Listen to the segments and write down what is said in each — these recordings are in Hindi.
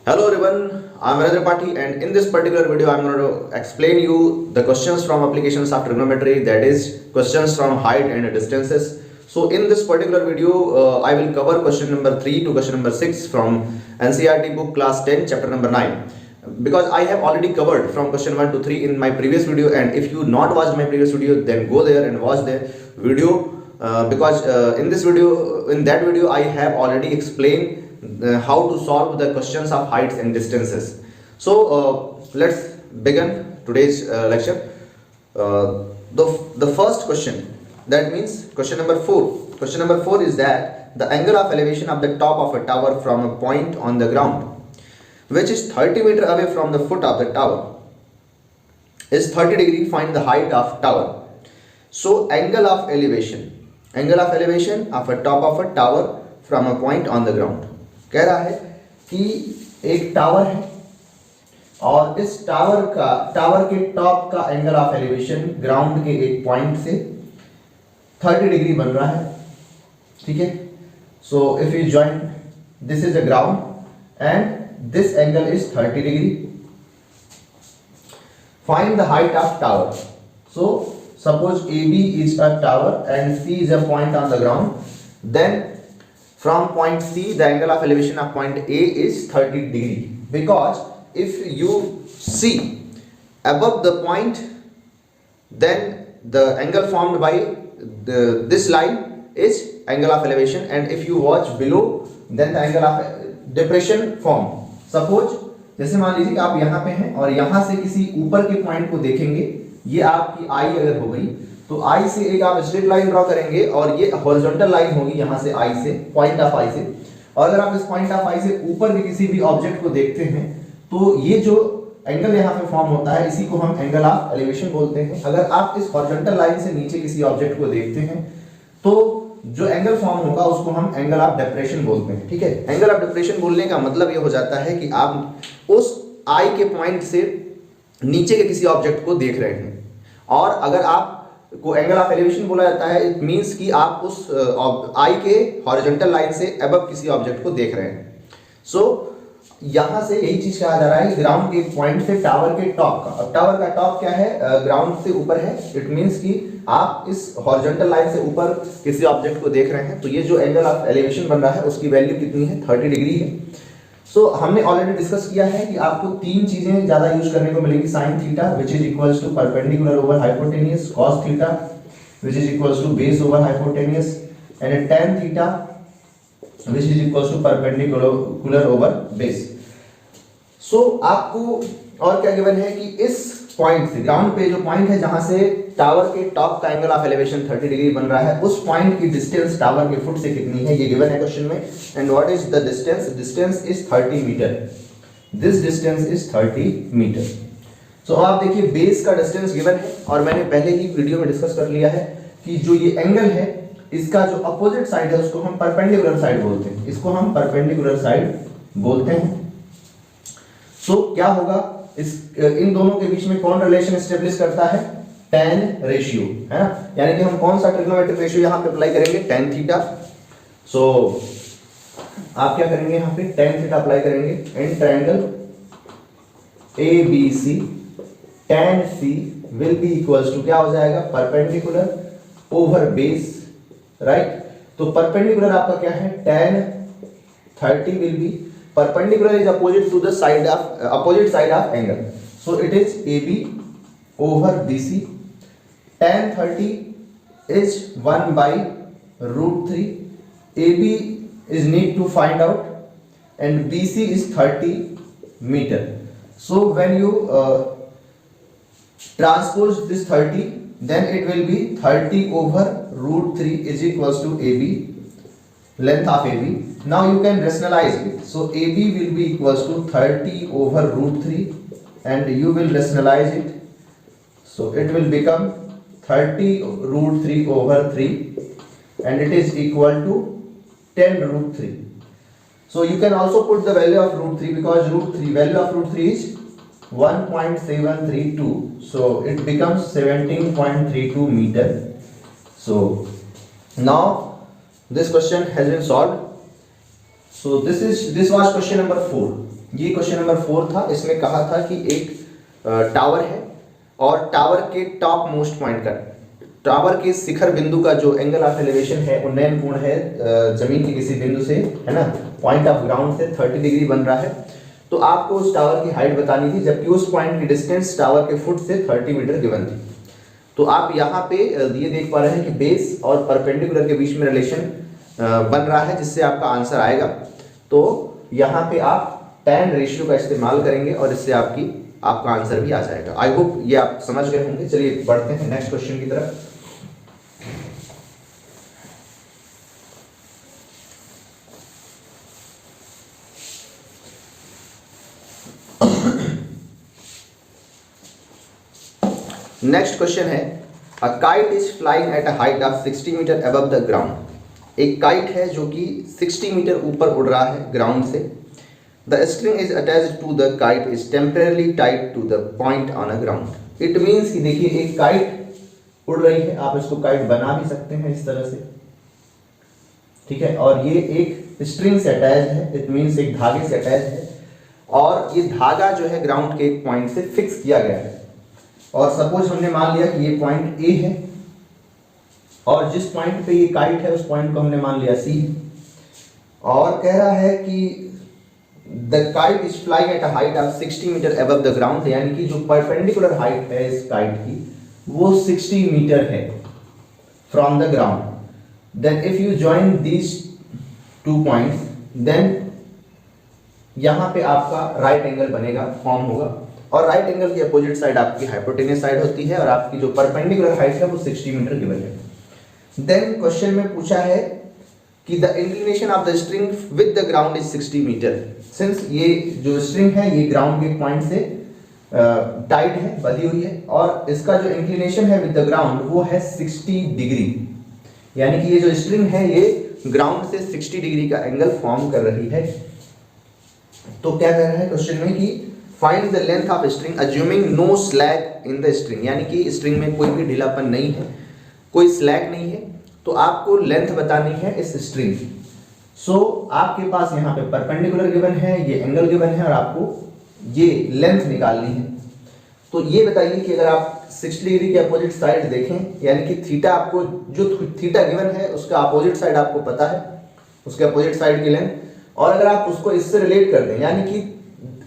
Hello everyone, I'm Narendra Pathi, and in this particular video I'm going to explain you the questions from applications of trigonometry, that is questions from height and distances. So in this particular video I will cover question number 3 to question number 6 from NCERT book class 10 chapter number 9, because I have already covered from question 1 to 3 in my previous video, and if you not watched my previous video then go there and watch the video, because in that video I have already explained how to solve the questions of heights and distances. So let's begin today's lecture. The first question, that means question number 4. Question number 4 is that the angle of elevation of the top of a tower from a point on the ground which is 30 meter away from the foot of the tower is 30 degree. Find the height of tower. So angle of elevation of a top of a tower from a point on the ground, कह रहा है कि एक टावर है और इस टावर के टॉप का एंगल ऑफ एलिवेशन ग्राउंड के एक पॉइंट से 30 डिग्री बन रहा है. ठीक है. So if you join, this is a ground and this angle is 30 degree. Find the height of tower. So suppose AB is a tower and C is a point on the ground, then from point C the angle of elevation of point A is 30 degree, because if you see above the point then the angle formed by this line is angle of elevation, and if you watch below then the angle of depression form. Suppose जैसे मान लीजिए कि आप यहाँ पे हैं और यहाँ से किसी ऊपर के पॉइंट को देखेंगे, ये आपकी I अगर हो गई तो I से एक आप स्ट्रेट लाइन ड्रॉ करेंगे और ये हॉरिजॉन्टल लाइन होगी यहाँ से I से, पॉइंट ऑफ I से. और अगर आप इस पॉइंट ऑफ I से ऊपर के किसी भी ऑब्जेक्ट को देखते हैं तो ये जो एंगल यहाँ पे फॉर्म होता है इसी को हम एंगल ऑफ एलिवेशन बोलते हैं. अगर आप इस हॉरिजॉन्टल लाइन से नीचे किसी ऑब्जेक्ट को देखते हैं तो जो एंगल फॉर्म होगा उसको हम एंगल ऑफ डिप्रेशन बोलते हैं. ठीक है. एंगल ऑफ डिप्रेशन बोलने का मतलब ये हो जाता है कि आप उस I के पॉइंट से नीचे के किसी ऑब्जेक्ट को देख रहे हैं, और अगर आप को एंगल ऑफ एलिवेशन बोला जाता है, इट मींस कि आप उस I के हॉरिजॉन्टल लाइन से अबव किसी ऑब्जेक्ट को देख रहे हैं. सो यहां से यही चीज कहा जा रहा है कि ग्राउंड के पॉइंट से टावर के टॉप का, अब टावर का टॉप क्या है, ग्राउंड से ऊपर है. इट मींस कि आप इस हॉरिजॉन्टल लाइन से ऊपर किसी ऑब्जेक्ट को देख रहे हैं, तो ये जो एंगल ऑफ एलिवेशन बन रहा है उसकी वैल्यू कितनी है, 30 डिग्री है. सो हमने ऑलरेडी डिस्कस किया है कि आपको तीन चीजें ज्यादा यूज करने को मिलेंगी. Sine theta which is equals to perpendicular over hypotenuse, cos theta which is equals to base over hypotenuse, and tan theta which is equals to perpendicular over base. So आपको और क्या गिवन है कि इस पॉइंट से, ग्राउंड पे जो पॉइंट है जहां से टावर के टॉप का एंगल ऑफ एलिवेशन 30 डिग्री बन रहा है, उस पॉइंट की डिस्टेंस टावर के फुट से कितनी है ये गिवन है क्वेश्चन में. And what is the distance? Distance is 30 meter. This distance is 30 meter. So आप देखिए बेस का डिस्टेंस गिवन है, और मैंने पहले ही वीडियो में डिस्कस कर लिया है कि जो ये एंगल है इसका जो अपोजिट साइड है उसको हम परपेंडिकुलर साइड बोलते हैं. इसको हम परपेंडिकुलर साइड बोलते हैं. सो क्या होगा, इन दोनों के बीच में कौन रिलेशन एस्टेब्लिश करता है? tan रेशियो, है ना. यानी कि हम कौन सा ट्रिग्नोमेट्रिक रेशियो यहाँ पे अप्लाई करेंगे? tan theta. सो आप क्या करेंगे यहाँ पे? tan थीटा अप्लाई करेंगे. And triangle ABC tan C will be equals to क्या हो जाएगा? Perpendicular over base, right. तो परपेंडिकुलर आपका क्या है? tan 30 will be perpendicular is opposite to the side of angle, so it is AB over BC. Tan 30 is 1 by root 3. AB is need to find out, and BC is 30 meter. So when you transpose this 30, then it will be 30 over root 3 is equals to AB, length of AB. Now you can rationalize it. So AB will be equals to 30 over root 3, and you will rationalize it. So it will become 30 root 3 over 3, and it is equal to 10 root 3. So you can also put the value of root 3, because value of root 3 is 1.732. So it becomes 17.32 meter. So now this question has been solved. So this was question number 4. ये क्वेश्चन नंबर 4 था। इसमें कहा था कि एक टावर है और टावर के टॉप मोस्ट पॉइंट का, टावर के शिखर बिंदु का जो एंगल ऑफ एलिवेशन है उन्नयन कोण है जमीन के किसी बिंदु से, है ना, पॉइंट ऑफ ग्राउंड से 30 डिग्री बन रहा है। तो आपको उस टावर की हाइट बतानी थी, जबकि उस पॉइंट की डिस्टेंस टावर के फुट से 30 मीटर गिवन थी। तो आप यहाँ पे ये देख पा रहे हैं कि बेस और परपेंडिकुलर के बीच में रिलेशन बन रहा है, जिससे आपका आंसर आएगा। तो यहाँ पे आप tan रेशियो का इस्तेमाल करेंगे और इससे आपका आंसर भी आ जाएगा। आई होप ये आप समझ गए होंगे। चलिए बढ़ते हैं नेक्स्ट क्वेश्चन की तरफ। नेक्स्ट क्वेश्चन है, a kite is flying at a height of 60 metre above the ground. एक काइट है जो कि 60 मीटर ऊपर उड़ रहा है ग्राउंड से। The string is attached to the kite is temporarily tied to the point on a ground. It means कि देखिए एक काइट उड़ रही है, आप इसको काइट बना भी सकते हैं इस तरह से, ठीक है, और ये एक स्ट्रिंग से अटैच है, इट मीन्स एक धागे से अटैच है, और ये धागा जो है ग्राउंड के एक पॉइंट से फिक्स किया गया है। और सपोज हमने मान लिया कि ये पॉइंट ए है और जिस पॉइंट पे ये काइट है उस पॉइंट को हमने मान लिया सी है, और कह रहा है कि the kite is flying at a height of 60 metre above the ground, यानी कि जो परपेंडिकुलर हाइट है इस काइट की वो 60 मीटर है from the ground. Then if you join these 2 points, then यहां पे आपका राइट एंगल बनेगा, फॉर्म होगा, और राइट एंगल की अपोजिट साइड आपकी हाइपोटेन्यूस साइड होती है, और आपकी जो परपेंडिकुलर हाइट है वो 60 मीटर गिवन है। देन क्वेश्चन में पूछा है कि the inclination of the string with the ground is 60 metre. Since ये जो स्ट्रिंग है ये ग्राउंड के पॉइंट से टाइट है, बंधी हुई है, और इसका जो इंक्लिनेशन है विद द ग्राउंड वो है 60 डिग्री, यानी कि ये जो स्ट्रिंग है ये ग्राउंड से 60 डिग्री का एंगल फॉर्म कर रही है। तो क्या कह रहा है क्वेश्चन में कि find the length of string assuming no slack in the string, यानी कि स्ट्रिंग में कोई भी ढीलापन नहीं है, कोई स्लैग नहीं है, तो आपको लेंथ बतानी है इस स्ट्रिंग की। सो आपके पास यहाँ पे परपेंडिकुलर गिवन है, ये एंगल गिवन है, और आपको ये लेंथ निकालनी है। तो ये बताइए कि अगर आप 60 डिग्री के अपोजिट साइड देखें, यानी कि थीटा, आपको जो थीटा गिवन है उसका अपोजिट साइड आपको पता है, उसके अपोजिट साइड की लेंथ, और अगर आप उसको इससे रिलेट कर दें, यानी कि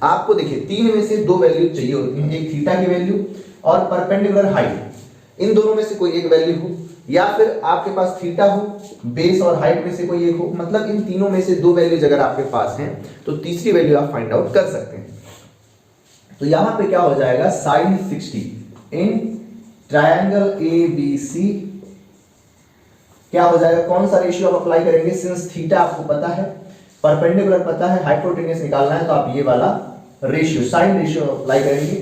आपको देखिए 3 में से 2 वैल्यू चाहिए होती हैं, एक थीटा की वैल्यू और परपेंडिकुलर हाइट, इन दोनों में से कोई एक वैल्यू हो, या फिर आपके पास थीटा हो, बेस और हाइट में से कोई एक हो, मतलब इन तीनों में से 2 वैल्यूज अगर आपके पास हैं तो तीसरी वैल्यू आप फाइंड आउट कर सकते हैं। तो यहां पे क्या हो जाएगा, sin 60 इन ट्रायंगल ABC क्या हो जाएगा, कौन सा रेशियो आप अप्लाई करेंगे, सिंस थीटा आपको पता है, परपेंडिकुलर पता है, हाइपोटेन्यूस निकालना है, तो आप ये वाला रेशियो साइन रेशियो अप्लाई करेंगे।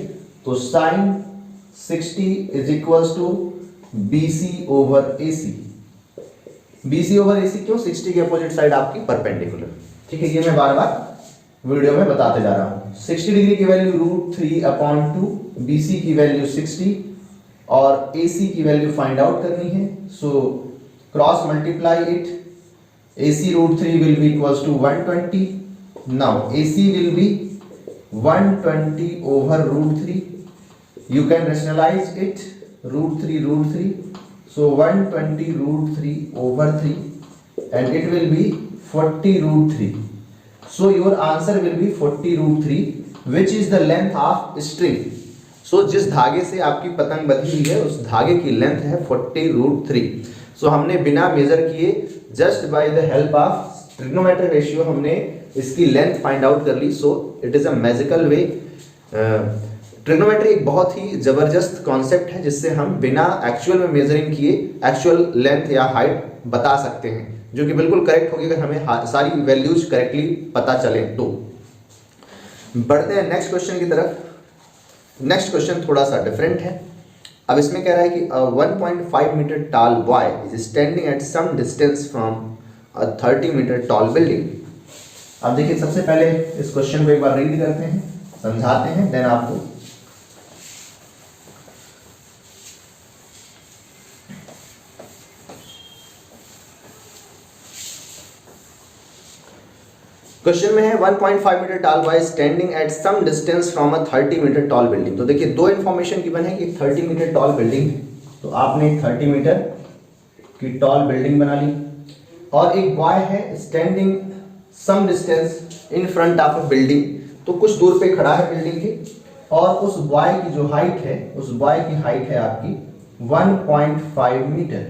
तो sin 60 is equals to BC over AC। BC over AC क्यों, 60 के अपोजिट साइड आपकी परपेंडिकुलर, ठीक है, ये मैं बार बार वीडियो में बताते जा रहा हूं। 60 डिग्री की वैल्यू √3/2, BC की वैल्यू 60 और AC की वैल्यू फाइंड आउट करनी है। So cross multiply it, AC √3 will be equals to 120. Now AC will be 120 over √3. You can rationalize it, √3. So 120 √3 over 3, and it will be 40 √3. So your answer will be 40 √3, which is the length of string. So जिस धागे से आपकी पतंग बंधी हुई है उस धागे की लेंथ है 40 √3. So हमने बिना मेजर किए just by the help of trigonometric ratio हमने इसकी लेंथ फाइंड आउट कर ली। So it is a magical way. Trigonometry एक बहुत ही जबरदस्त कॉन्सेप्ट है जिससे हम बिना एक्चुअल में मेजरिंग किए एक्चुअल लेंथ या हाइट बता सकते हैं, जो कि बिल्कुल करेक्ट होगी अगर हमें सारी वैल्यूज करेक्टली पता चले तो। बढ़ते हैं नेक्स्ट क्वेश्चन की तरफ। नेक्स्ट क्वेश्चन थोड़ा सा डिफरेंट है। अब इसमें कह रहा है कि 1.5 metre tall boy is standing at some distance from a 30 metre tall building. अब देखिए सबसे पहले इस क्वेश्चन को एक बार रीड करते हैं, समझाते हैं, देन आपको क्वेश्चन में है 1.5 metre tall boy standing at some distance from a 30 metre tall building. तो देखिए दो इन्फॉर्मेशन गिवन है कि 30 मीटर टॉल बिल्डिंग, तो आपने 30 मीटर की टॉल बिल्डिंग बना ली, और एक बॉय है standing some distance in front of a building, तो कुछ दूर पे खड़ा है बिल्डिंग के, और उस बॉय की जो हाइट है, उस बॉय की हाइट है आपकी 1.5 meter.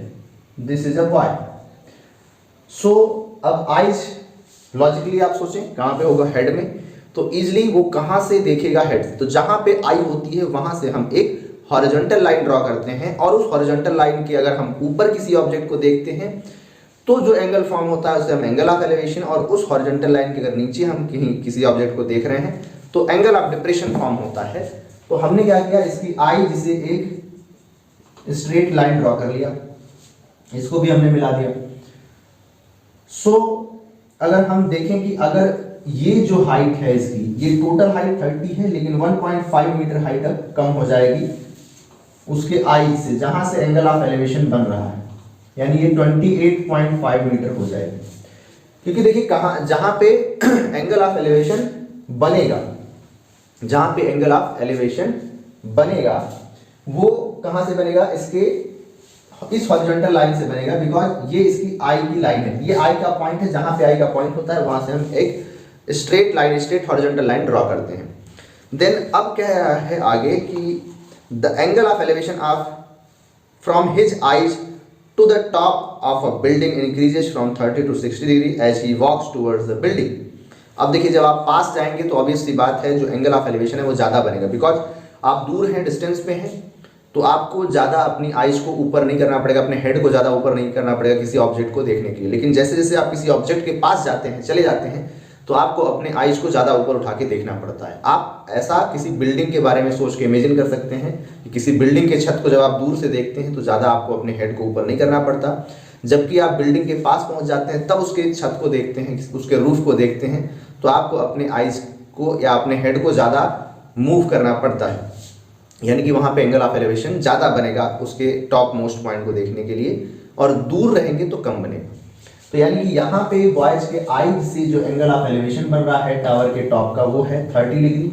This is a boy. So अब आइज लॉजिकली आप सोचें कहाँ पे होगा, हेड में, तो इजिली वो कहाँ से देखेगा हेड, तो जहाँ पे आई होती है वहां से हम एक हॉरिजॉन्टल लाइन ड्रॉ करते हैं, और उस हॉरिजॉन्टल लाइन के अगर हम ऊपर किसी ऑब्जेक्ट को देखते हैं तो जो एंगल फॉर्म होता है उसे हम एंगल ऑफ एलिवेशन, और उस हॉरिजॉन्टल लाइन के अगर नीचे हम कहीं किसी ऑब्जेक्ट को देख रहे हैं तो एंगल ऑफ डिप्रेशन फॉर्म होता है। तो हमने क्या किया, इसकी आई जिसे एक स्ट्रेट लाइन ड्रॉ कर लिया, इसको भी हमने मिला दिया। सो अगर हम देखें कि अगर ये जो हाइट है इसकी, ये टोटल हाइट 30 है, लेकिन 1.5 मीटर हाइट अब कम हो जाएगी उसके आई से, जहां से एंगल ऑफ एलिवेशन बन रहा है, यानी ये 28.5 मीटर हो जाएगी। क्योंकि देखिए कहां, जहां पे एंगल ऑफ एलिवेशन बनेगा, जहां पे एंगल ऑफ एलिवेशन बनेगा वो कहां से बनेगा, इसके इस हॉरिजॉन्टल लाइन से बनेगा, बिकॉज ये इसकी आई की लाइन है, ये आई का पॉइंट है, जहां पे आई का पॉइंट होता है वहां से हम एक straight line, straight horizontal line draw करते हैं। देन अब कह रहा है आगे कि the angle of elevation of from his eyes to the top of a building increases from 30 to 60 degree as he walks towards the building. अब देखिए जब आप पास जाएंगे तो ऑब्वियस सी बात है जो एंगल ऑफ एलिवेशन है वो ज़्यादा बनेगा, बिकॉज आप दूर हैं, डिस्टेंस पे हैं, तो आपको ज़्यादा अपनी आइज को ऊपर नहीं करना पड़ेगा, अपने हेड को ज़्यादा ऊपर नहीं करना पड़ेगा किसी ऑब्जेक्ट को देखने के लिए। लेकिन जैसे जैसे आप किसी ऑब्जेक्ट के पास जाते हैं, चले जाते हैं, तो आपको अपने आइज को ज़्यादा ऊपर उठा के देखना पड़ता है। आप ऐसा किसी बिल्डिंग के बारे में सोच के इमेजिन कर सकते हैं कि किसी बिल्डिंग के छत को जब आप दूर से देखते हैं तो ज़्यादा आपको अपने हेड को ऊपर नहीं करना पड़ता, जबकि आप बिल्डिंग के पास पहुँच जाते हैं तब उसके छत को देखते हैं, उसके रूफ को देखते हैं, तो आपको अपने आइज को या अपने हेड को ज़्यादा मूव करना पड़ता है, यानी कि वहाँ पे एंगल ऑफ एलिवेशन ज़्यादा बनेगा उसके टॉप मोस्ट पॉइंट को देखने के लिए, और दूर रहेंगे तो कम बनेगा। तो यानी कि यहाँ पे बॉयज के आई से जो एंगल ऑफ एलिवेशन बन रहा है टावर के टॉप का वो है 30 डिग्री।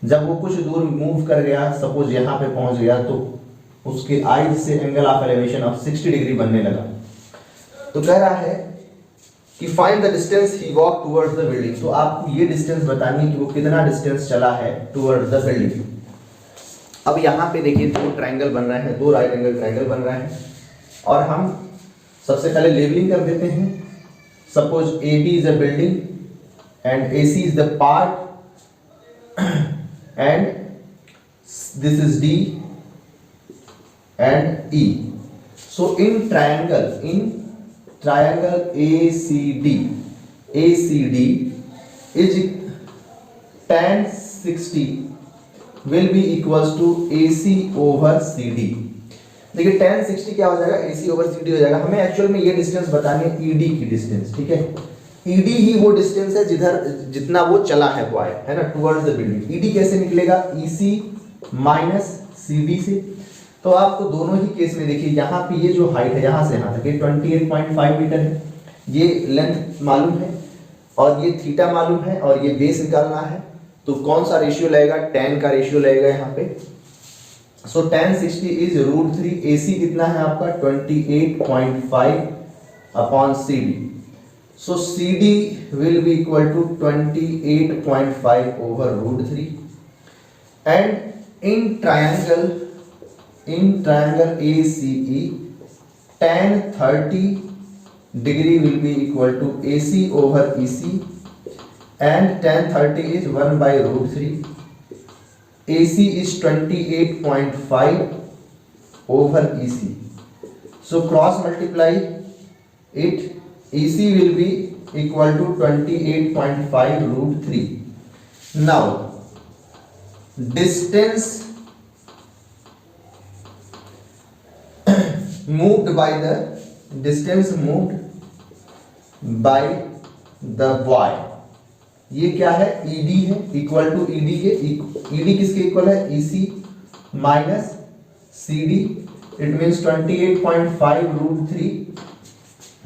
जब वो कुछ दूर मूव कर गया, सपोज यहाँ पे पहुँच गया, तो उसके आई से angle of elevation of 60 degree बनने लगा। तो कह रहा है कि find the distance he walk towards the building. तो आपको ये डिस्टेंस बतानी है कि वो कितना डिस्टेंस चला है टुवर्ड्स द बिल्डिंग। अब यहाँ पे देखिए दो ट्रायंगल बन रहे हैं, दो राइट एंगल ट्रायंगल बन रहे हैं, और हम सबसे पहले लेबलिंग कर देते हैं। Suppose AB is a building and AC is the part and this is D and E. So in triangle ACD is tan 60 will be equals to AC over CD। देखिए tan 60 क्या हो जाएगा, AC over CD हो जाएगा। हमें एक्चुअल में ये डिस्टेंस बतानी है ED की डिस्टेंस, ठीक है। ED ही वो डिस्टेंस है जितना वो चला है बॉय, है ना, टुवर्ड्स द बिल्डिंग। ED कैसे निकलेगा, EC माइनस CD से। तो आपको दोनों ही केस में देखिए यहाँ पे ये जो हाइट है यहाँ से यहाँ तक 28.5 मीटर है, ये लेंथ मालूम है और ये थीटा मालूम है और ये बेस निकालना है। तो कौन सा रेशियो लगेगा, tan का रेशियो लगेगा यहाँ पे। सो tan 60 इज √3। AC कितना है आपका 28.5 upon CD। So CD will be equal to 28.5 over √3 and in triangle ACE tan 30 degree will be equal to AC over EC and tan 30 is 1 by √3. AC is 28.5 over EC. So cross multiply it. EC will be equal to 28.5 √3. Now distance moved by the boy, ये क्या है, ED है, इक्वल टू ED है। ED किसके इक्वल है, EC minus CD। It means 28.5 √3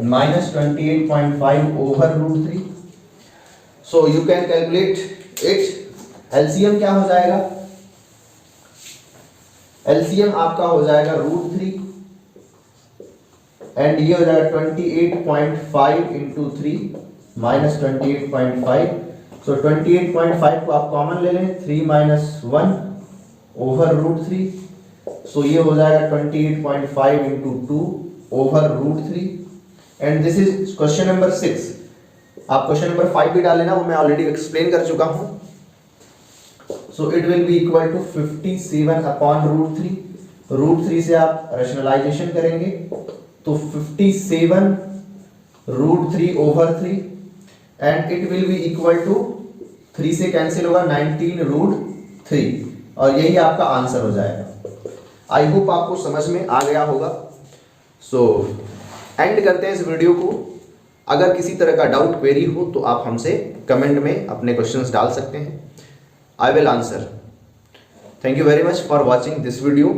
minus 28.5 over √3। So you can calculate it. LCM क्या हो जाएगा, एलसीएम आपका हो जाएगा √3 एंड ये हो जाएगा 28.5 इंटू 3 माइनस 28.5। सो 28.5 को आप कॉमन ले लें, 3 माइनस 1 ओवर √3। सो ये हो जाएगा 28.5 into 2 over √3 and this is question number 6। आप क्वेश्चन नंबर 5 भी डालें ना, वो मैं ऑलरेडी एक्सप्लेन कर चुका हूं। So it will be equal to 57 upon √3। √3 से आप रैशनलाइजेशन करेंगे तो 57 √3 over 3 and it will be equal to 3 से कैंसिल होगा 19 √3 और यही आपका आंसर हो जाएगा। आई होप आपको समझ में आ गया होगा। सो एंड करते हैं इस वीडियो को। अगर किसी तरह का डाउट क्वेरी हो तो आप हमसे कमेंट में अपने क्वेश्चंस डाल सकते हैं। I will answer. Thank you very much for watching this video.